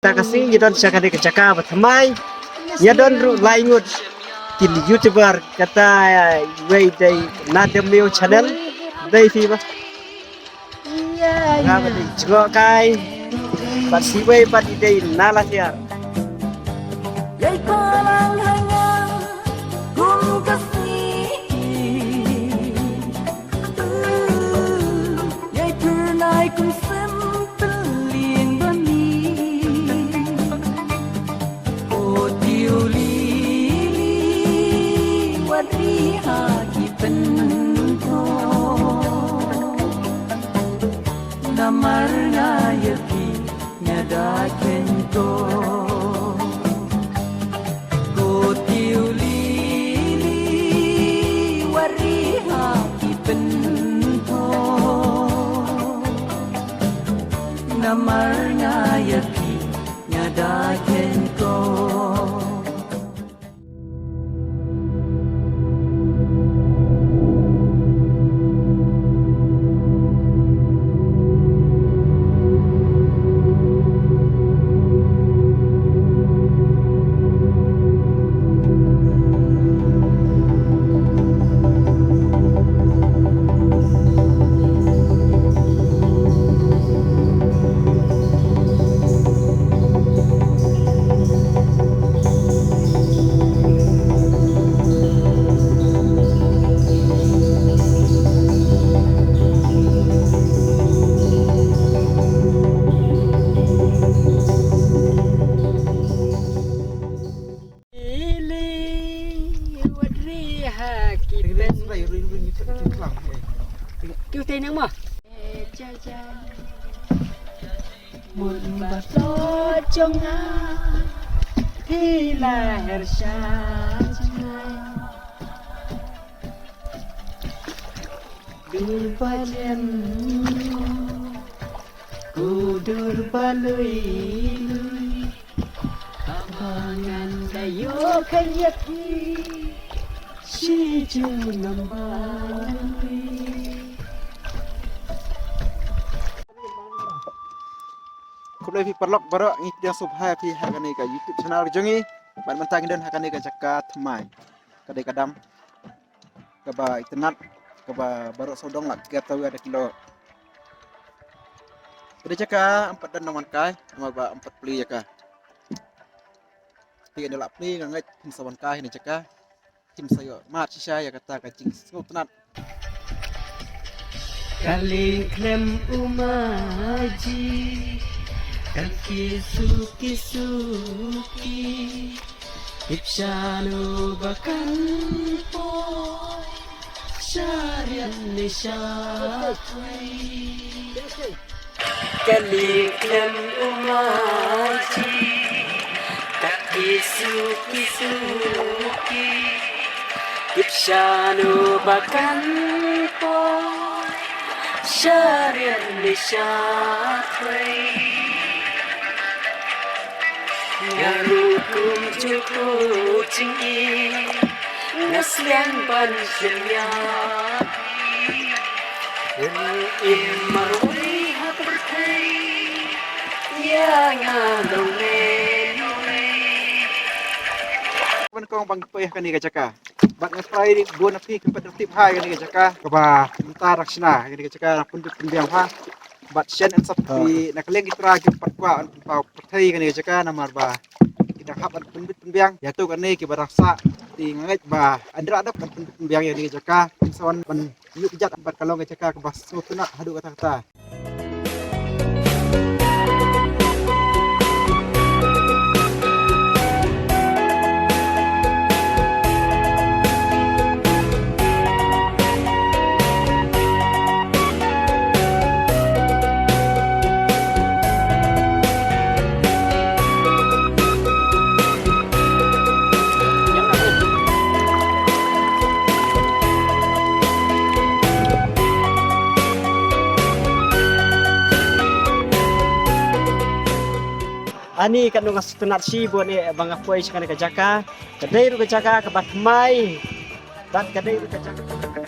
Ta kasih nyedon syakade kecaka batamai nyedon ru laingut til youtuber kata way day nademio channel day fi ba ngapa di jgo kai bat si way bat day nala sia Yai kalang hanya gung kasih Yai pernah kum sempelin bani O diuli wadri haki pento Namarna yaki nyada kento Namarnya yaki nyada kenko kêu tên nắng mà một bà gió trong nắng thì là hersa dur bajen ku dur balui abangan kayo kayaki si ju nambari Kau boleh perlok baru ini dia subhai pi hakani ka YouTube channel jongi ban mentang dan hakani ka jakat mai kadai kadam ka ba internet ka ba baru sodong lak ke tahu ada kilo ada jaka 4 dan naman kai nama ba 4 pli jaka ti ada lak pli ngai tim sawan kai ni jaka tim sayo mat sisa ya kata ka jing sultanat Kaling klem umaji Kaki suki Ipsyano bakan poy Syariat nisyatway Kaliklam umaji Kaki suki Ipsyano bakan poy Syariat nisyatway Ngarukum cukup tinggi Ngaslian ban syariat Imarui haberkai Ya ngadau nenoi ban kong bang payah kani ka jaka bat ngaspai buan api ke tertib hai kani ka jaka ka ba minta raksana kani ka jaka pundut pembiang ha bat shen and sapi nakaleng itra ke patwa pau pathai kani ka jaka namar ba kita habat pundut pembiang ya tu kani ke barasa ti ngait ba andra adap pundut pembiang ya ni ka jaka sawan ban yuk jat bat kalong ka jaka ka bas sutuna hadu kata-kata Ani kan nungas tunat si buat ni bang apoy sekarang ke jaka, kedai ru ke jaka ke batmai, bat kedai ru ke jaka.